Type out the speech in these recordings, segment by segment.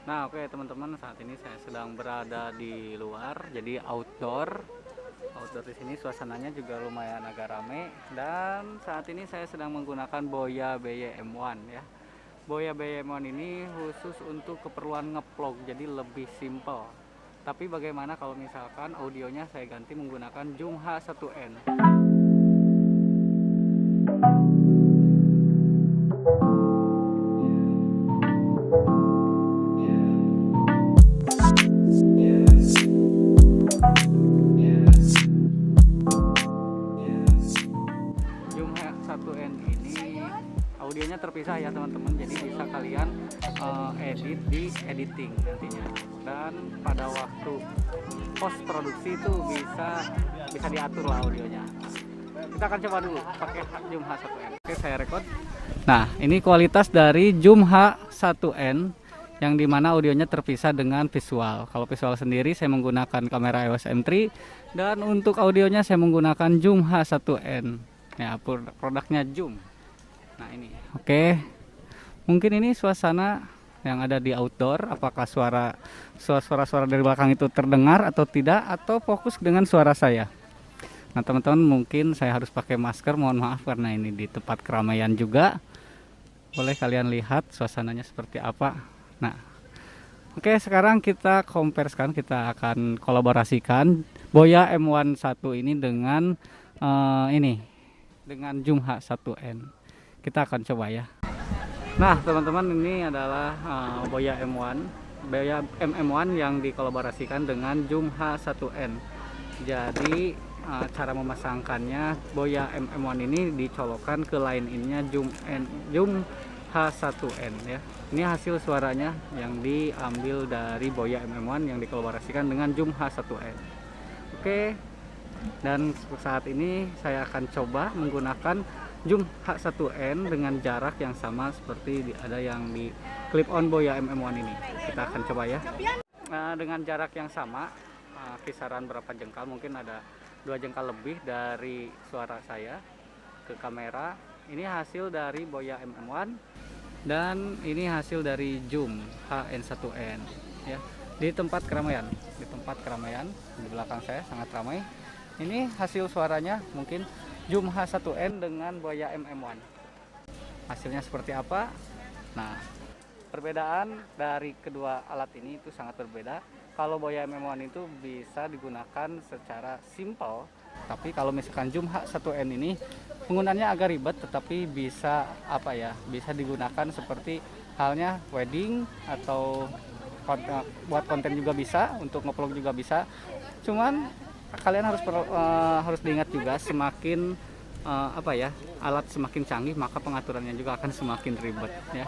Nah, oke teman-teman, saat ini saya sedang berada di luar, jadi outdoor. Outdoor di sini suasananya juga lumayan agak rame, dan saat ini saya sedang menggunakan Boya BY-M1 ya. Boya BY-M1 ini khusus untuk keperluan ngevlog, jadi lebih simple. Tapi bagaimana kalau misalkan audionya saya ganti menggunakan Zoom H1n? Zoom H1n ini audionya terpisah ya teman-teman, jadi bisa kalian edit di editing nantinya, dan pada waktu post produksi itu bisa diatur lah audionya. Kita akan coba dulu pakai Zoom H1n. Oke, saya record. Nah, ini kualitas dari Zoom H1n yang dimana audionya terpisah dengan visual. Kalau visual sendiri saya menggunakan kamera EOS M3, dan untuk audionya saya menggunakan Zoom H1n. Ya, produknya Zoom. Nah ini, oke. Mungkin ini suasana yang ada di outdoor. Apakah suara dari belakang itu terdengar atau tidak, atau fokus dengan suara saya? Nah teman-teman, mungkin saya harus pakai masker. Mohon maaf karena ini di tempat keramaian juga. Boleh kalian lihat suasananya seperti apa. Nah, oke, sekarang kita comparekan, kita akan kolaborasikan Boya M1 ini dengan dengan Zoom H1n. Kita akan coba ya. Nah teman-teman, ini adalah Boya M1 yang dikolaborasikan dengan Zoom H1n. Jadi cara memasangkannya, Boya M1 ini dicolokkan ke line innya Zoom H1n ya. Ini hasil suaranya yang diambil dari Boya M1 yang dikolaborasikan dengan Zoom H1n. Oke. Dan saat ini saya akan coba menggunakan Zoom H1n dengan jarak yang sama seperti ada yang di clip on Boya M1 ini. Kita akan coba ya. Nah, dengan jarak yang sama, kisaran berapa jengkal, mungkin ada 2 jengkal lebih dari suara saya ke kamera. Ini hasil dari Boya M1 dan ini hasil dari Zoom HN1n ya. Di tempat keramaian, di belakang saya sangat ramai. Ini hasil suaranya mungkin Zoom H1n dengan Boya M1. Hasilnya seperti apa? Nah, perbedaan dari kedua alat ini itu sangat berbeda. Kalau Boya M1 itu bisa digunakan secara simple, tapi kalau misalkan Zoom H1n ini penggunaannya agak ribet, tetapi bisa bisa digunakan seperti halnya wedding atau buat konten juga bisa, untuk ngevlog juga bisa. Cuman kalian harus diingat juga, semakin alat semakin canggih, maka pengaturannya juga akan semakin ribet ya.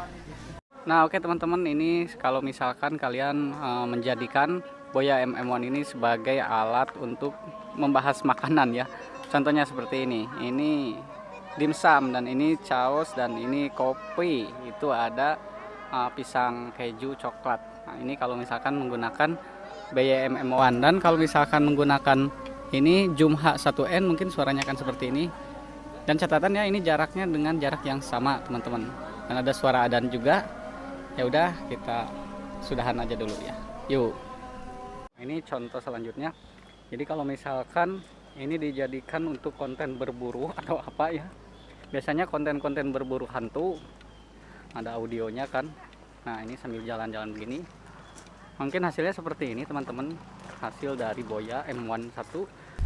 Nah oke teman-teman, ini kalau misalkan kalian menjadikan Boya M1 ini sebagai alat untuk membahas makanan ya, contohnya seperti ini dimsum, dan ini chaos, dan ini kopi, itu ada pisang keju coklat. Nah ini kalau misalkan menggunakan Boya M1, dan kalau misalkan menggunakan ini Zoom H1n mungkin suaranya akan seperti ini. Dan catatannya, ini jaraknya dengan jarak yang sama teman-teman, dan ada suara adzan juga. Ya udah, kita sudahan aja dulu ya. Yuk. Ini contoh selanjutnya. Jadi kalau misalkan ini dijadikan untuk konten berburu atau apa ya, biasanya konten-konten berburu hantu, ada audionya kan. Nah ini sambil jalan-jalan begini, mungkin hasilnya seperti ini teman-teman. Hasil dari Boya M1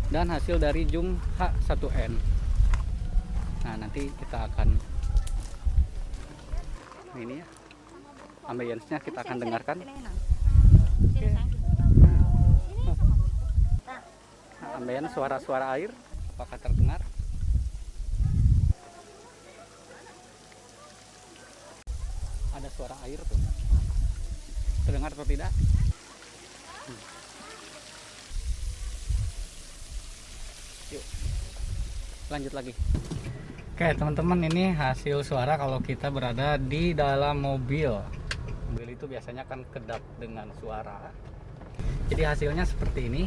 dan hasil dari Zoom H1n. Nah nanti kita akan ini ya, ambience-nya kita akan dengarkan. Nah, ambience suara-suara air, apakah terdengar? Ada suara air tuh, terdengar atau tidak? Yuk, lanjut lagi. Oke teman-teman, ini hasil suara kalau kita berada di dalam mobil. Mobil itu biasanya kan kedap dengan suara. Jadi hasilnya seperti ini.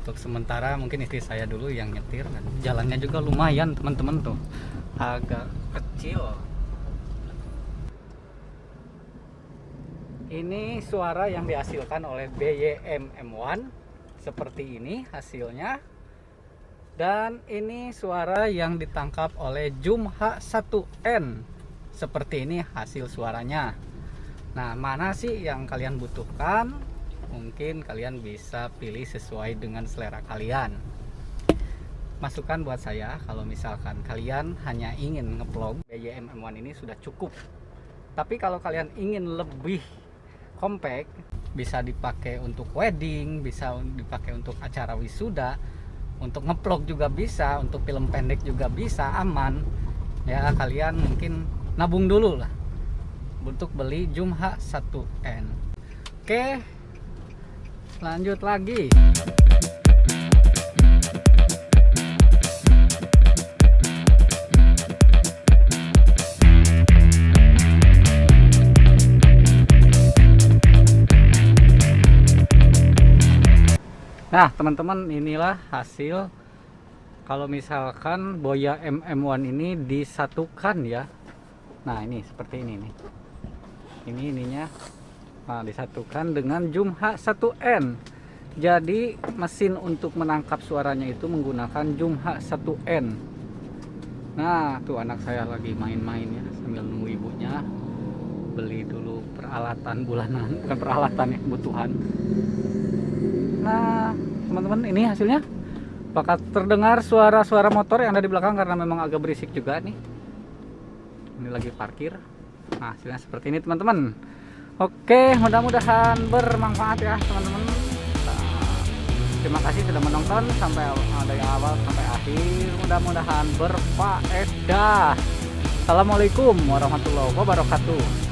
Untuk sementara mungkin istri saya dulu yang nyetir, dan jalannya juga lumayan teman-teman tuh, agak kecil. Ini suara yang dihasilkan oleh BYM M1 seperti ini hasilnya. Dan ini suara yang ditangkap oleh Zoom H1N seperti ini hasil suaranya. Nah, mana sih yang kalian butuhkan? Mungkin kalian bisa pilih sesuai dengan selera kalian. Masukan buat saya, kalau misalkan kalian hanya ingin nge-vlog, BYM M1 ini sudah cukup. Tapi kalau kalian ingin lebih compact, bisa dipakai untuk wedding, bisa dipakai untuk acara wisuda, untuk nge-vlog juga bisa, untuk film pendek juga bisa, aman. Ya, kalian mungkin nabung dulu lah untuk beli Zoom H1N. Oke, lanjut lagi. Nah teman-teman, inilah hasil kalau misalkan Boya MM1 ini disatukan ya. Nah ini seperti ini nih, ini ininya. Nah disatukan dengan Zoom H1N. Jadi mesin untuk menangkap suaranya itu menggunakan Zoom H1N. Nah tuh anak saya lagi main-main ya sambil nunggu ibunya beli dulu peralatan bulanan, bukan peralatan ya, kebutuhan. Nah teman-teman, ini hasilnya. Bakal terdengar suara-suara motor yang ada di belakang karena memang agak berisik juga nih. Ini lagi parkir. Nah hasilnya seperti ini teman-teman. Oke, mudah-mudahan bermanfaat ya teman-teman. Terima kasih sudah menonton sampai dari awal sampai akhir. Mudah-mudahan berfaedah. Assalamualaikum warahmatullahi wabarakatuh.